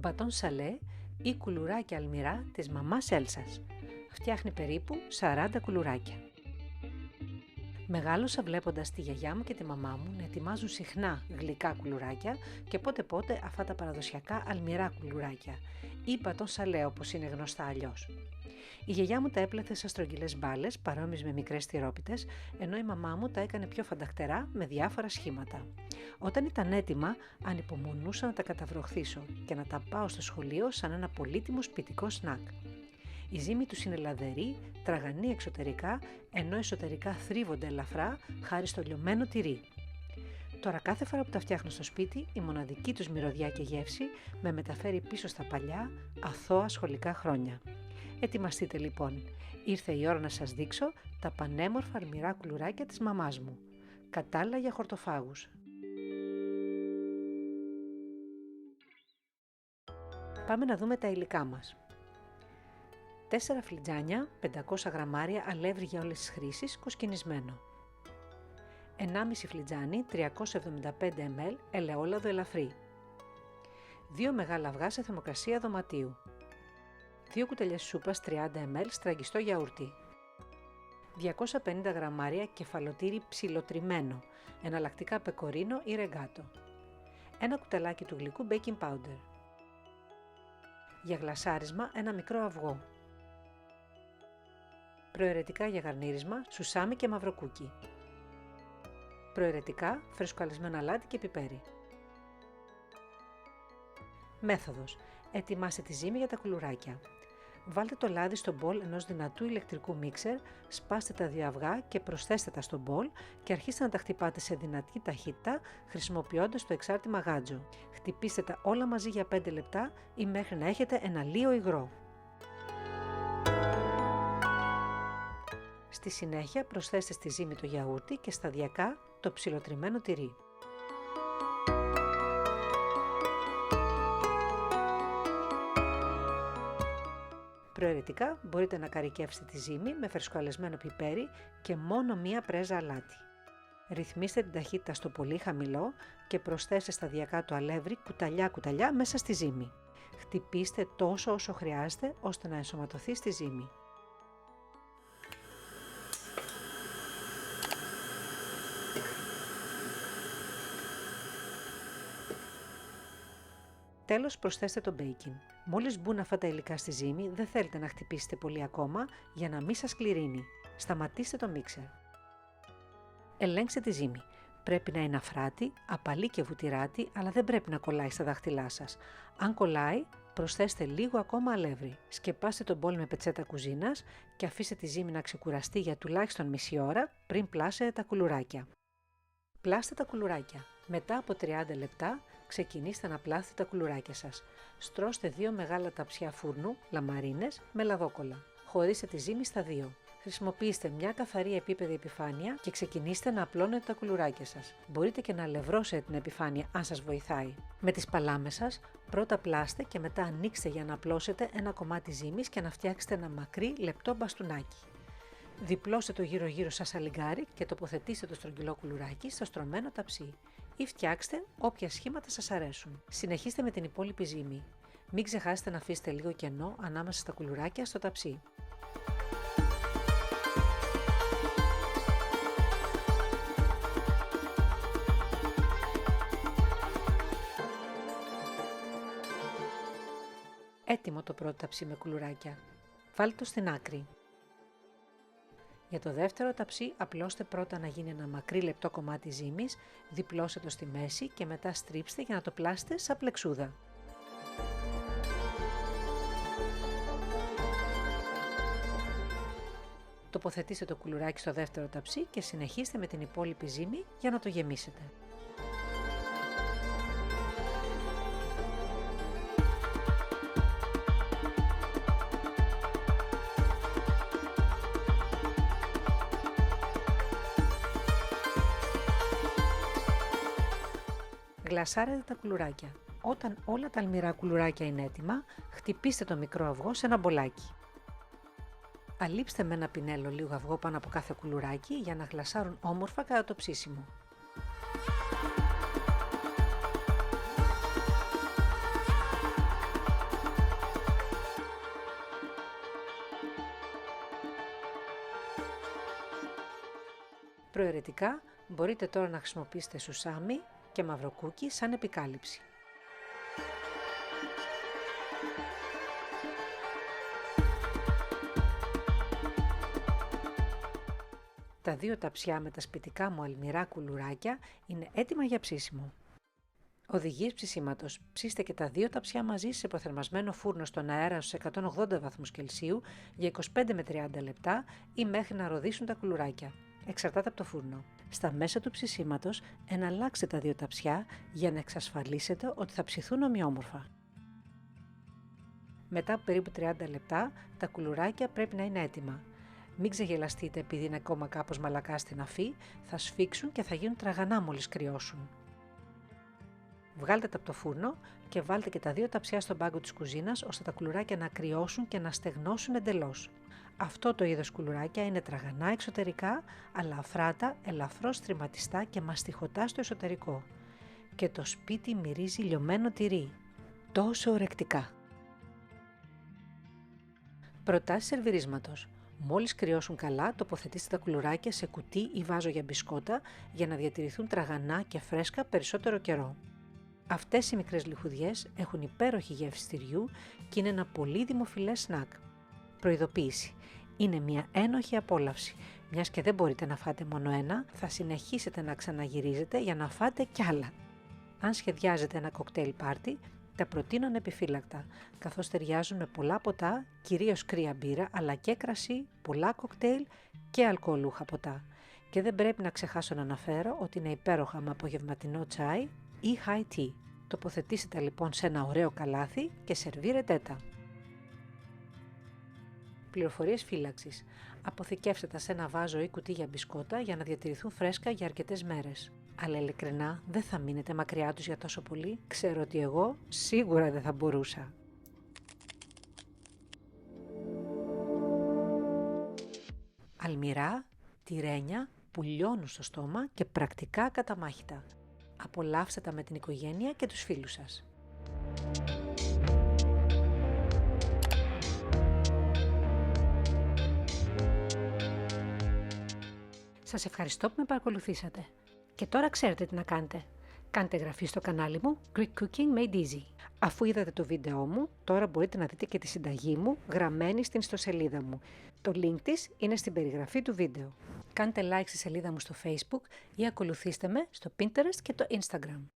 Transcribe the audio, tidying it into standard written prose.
μπατόν σαλέ ή κουλουράκια αλμυρά της μαμάς Έλσας. Φτιάχνει περίπου 40 κουλουράκια. Μεγάλωσα βλέποντας τη γιαγιά μου και τη μαμά μου να ετοιμάζουν συχνά γλυκά κουλουράκια και πότε πότε αυτά τα παραδοσιακά αλμυρά κουλουράκια ή μπατόν σαλέ όπως είναι γνωστά αλλιώς. Η γιαγιά μου τα έπλεθε σαν στρογγυλές μπάλες παρόμοιες με μικρές τυρόπιτες, ενώ η μαμά μου τα έκανε πιο φανταχτερά με διάφορα σχήματα. Όταν ήταν έτοιμα, ανυπομονούσα να τα καταβροχθήσω και να τα πάω στο σχολείο σαν ένα πολύτιμο σπιτικό σνακ. Η ζύμη τους είναι λαδερή, τραγανή εξωτερικά, ενώ εσωτερικά θρύβονται ελαφρά χάρη στο λιωμένο τυρί. Τώρα κάθε φορά που τα φτιάχνω στο σπίτι, η μοναδική τους μυρωδιά και γεύση με μεταφέρει πίσω στα παλιά, αθώα σχολικά χρόνια. Ετοιμαστείτε λοιπόν, ήρθε η ώρα να σας δείξω τα πανέμορφα αλμυρά κουλουράκια της μαμάς μου. Κατάλληλα για χορτοφάγους. Πάμε να δούμε τα υλικά μας. 4 φλιτζάνια, 500 γραμμάρια αλεύρι για όλες τις χρήσεις, κοσκινισμένο. 1,5 φλιτζάνι, 375 ml ελαιόλαδο ελαφρύ. 2 μεγάλα αυγά σε θερμοκρασία δωματίου. 2 κουταλιές σούπας 30 ml στραγγιστό γιαούρτι. 250 γραμμάρια κεφαλοτήρι ψιλοτριμμένο, εναλλακτικά πεκορίνο ή ρεγκάτο. 1 κουταλάκι του γλυκού baking powder. Για γλασάρισμα ένα μικρό αυγό. Προαιρετικά για γαρνίρισμα σουσάμι και μαυροκούκι. Προαιρετικά φρεσκοαλεσμένα αλάτι και πιπέρι. Μέθοδος. Ετοιμάστε τη ζύμη για τα κουλουράκια. Βάλτε το λάδι στο μπολ ενός δυνατού ηλεκτρικού μίξερ, σπάστε τα 2 αυγά και προσθέστε τα στο μπολ και αρχίστε να τα χτυπάτε σε δυνατή ταχύτητα χρησιμοποιώντας το εξάρτημα γάτζο. Χτυπήστε τα όλα μαζί για 5 λεπτά ή μέχρι να έχετε ένα λίο υγρό. Στη συνέχεια προσθέστε στη ζύμη το γιαούρτι και σταδιακά το ψιλοτριμμένο τυρί. Προαιρετικά μπορείτε να καρικεύσετε τη ζύμη με φρεσκοαλεσμένο πιπέρι και μόνο μία πρέζα αλάτι. Ρυθμίστε την ταχύτητα στο πολύ χαμηλό και προσθέστε σταδιακά το αλεύρι κουταλιά μέσα στη ζύμη. Χτυπήστε τόσο όσο χρειάζεται ώστε να ενσωματωθεί στη ζύμη. Τέλος προσθέστε το μπέικιν. Μόλις μπουν αυτά τα υλικά στη ζύμη, δεν θέλετε να χτυπήσετε πολύ ακόμα για να μην σας κληρύνει. Σταματήστε το μίξερ. Ελέγξτε τη ζύμη. Πρέπει να είναι αφράτη, απαλή και βουτυράτη, αλλά δεν πρέπει να κολλάει στα δάχτυλά σας. Αν κολλάει, προσθέστε λίγο ακόμα αλεύρι. Σκεπάστε το μπολ με πετσέτα κουζίνας και αφήστε τη ζύμη να ξεκουραστεί για τουλάχιστον μισή ώρα πριν πλάσετε τα κουλουράκια. Πλάστε τα κουλουράκια. Μετά από 30 λεπτά ξεκινήστε να πλάθετε τα κουλουράκια σας. Στρώστε 2 μεγάλα ταψιά φούρνου, λαμαρίνες, με λαδόκολλα. Χωρίστε τη ζύμη στα 2. Χρησιμοποιήστε μια καθαρή επίπεδη επιφάνεια και ξεκινήστε να απλώνετε τα κουλουράκια σας. Μπορείτε και να αλευρώσετε την επιφάνεια αν σας βοηθάει. Με τις παλάμες σας πρώτα πλάστε και μετά ανοίξτε για να απλώσετε ένα κομμάτι ζύμης και να φτιάξετε ένα μακρύ λεπτό μπαστούνάκι. Διπλώστε το γύρω-γύρω σαν σαλιγκάρι και τοποθετήστε το στρογγυλό κουλουράκι στο στρωμένο ταψί ή φτιάξτε όποια σχήματα σας αρέσουν. Συνεχίστε με την υπόλοιπη ζύμη. Μην ξεχάσετε να αφήσετε λίγο κενό ανάμεσα στα κουλουράκια στο ταψί. Έτοιμο το πρώτο ταψί με κουλουράκια. Βάλτε το στην άκρη. Για το δεύτερο ταψί απλώστε πρώτα να γίνει ένα μακρύ λεπτό κομμάτι ζύμης, διπλώστε το στη μέση και μετά στρίψτε για να το πλάσετε σαν πλεξούδα. Τοποθετήστε το κουλουράκι στο δεύτερο ταψί και συνεχίστε με την υπόλοιπη ζύμη για να το γεμίσετε. Γλασάρετε τα κουλουράκια. Όταν όλα τα αλμυρά κουλουράκια είναι έτοιμα, χτυπήστε το μικρό αυγό σε ένα μπολάκι. Αλείψτε με ένα πινέλο λίγο αυγό πάνω από κάθε κουλουράκι για να γλασάρουν όμορφα κατά το ψήσιμο. Προαιρετικά μπορείτε τώρα να χρησιμοποιήσετε σουσάμι και μαυροκούκι σαν επικάλυψη. Τα 2 ταψιά με τα σπιτικά μου αλμυρά κουλουράκια είναι έτοιμα για ψήσιμο. Οδηγίες ψησίματος. Ψήστε και τα 2 ταψιά μαζί σε προθερμασμένο φούρνο στον αέρα στους 180 βαθμούς Κελσίου για 25 με 30 λεπτά ή μέχρι να ροδίσουν τα κουλουράκια. Εξαρτάται από το φούρνο. Στα μέσα του ψησίματος εναλλάξτε τα 2 ταψιά για να εξασφαλίσετε ότι θα ψηθούν ομοιόμορφα. Μετά από περίπου 30 λεπτά τα κουλουράκια πρέπει να είναι έτοιμα. Μην ξεγελαστείτε επειδή είναι ακόμα κάπως μαλακά στην αφή, θα σφίξουν και θα γίνουν τραγανά μόλις κρυώσουν. Βγάλτε τα από το φούρνο και βάλτε και τα 2 ταψιά στον πάγκο της κουζίνας ώστε τα κουλουράκια να κρυώσουν και να στεγνώσουν εντελώς. Αυτό το είδος κουλουράκια είναι τραγανά εξωτερικά, αλλά αφράτα, ελαφρώς θρηματιστά και μαστιχωτά στο εσωτερικό. Και το σπίτι μυρίζει λιωμένο τυρί. Τόσο ωρεκτικά. Προτάσεις σερβιρίσματος. Μόλις κρυώσουν καλά, τοποθετήστε τα κουλουράκια σε κουτί ή βάζο για μπισκότα για να διατηρηθούν τραγανά και φρέσκα περισσότερο καιρό. Αυτές οι μικρές λιχουδιές έχουν υπέροχη γεύση τυριού και είναι ένα πολύ δημοφιλές σνακ. Προειδοποίηση. Είναι μια ένοχη απόλαυση. Μιας και δεν μπορείτε να φάτε μόνο ένα, θα συνεχίσετε να ξαναγυρίζετε για να φάτε κι άλλα. Αν σχεδιάζετε ένα κοκτέιλ πάρτι, τα προτείνω ανεπιφύλακτα, καθώς ταιριάζουν με πολλά ποτά, κυρίως κρύα μπύρα, αλλά και κρασί, πολλά κοκτέιλ και αλκοολούχα ποτά. Και δεν πρέπει να ξεχάσω να αναφέρω ότι είναι υπέροχα με απογευματινό τσάι ή high tea. Τοποθετήστε τα λοιπόν σε ένα ωραίο καλάθι και σερβίρετε τα. Πληροφορίες φύλαξης. Αποθηκεύστε τα σε ένα βάζο ή κουτί για μπισκότα για να διατηρηθούν φρέσκα για αρκετές μέρες. Αλλά ειλικρινά δεν θα μείνετε μακριά τους για τόσο πολύ. Ξέρω ότι εγώ σίγουρα δεν θα μπορούσα. Αλμυρά, τυρένια που λιώνουν στο στόμα και πρακτικά καταμάχητα. Απολαύστε τα με την οικογένεια και τους φίλους σας. Σας ευχαριστώ που με παρακολουθήσατε. Και τώρα ξέρετε τι να κάνετε. Κάντε εγγραφή στο κανάλι μου Greek Cooking Made Easy. Αφού είδατε το βίντεό μου, τώρα μπορείτε να δείτε και τη συνταγή μου γραμμένη στην ιστοσελίδα μου. Το link της είναι στην περιγραφή του βίντεο. Κάντε like στη σελίδα μου στο Facebook ή ακολουθήστε με στο Pinterest και το Instagram.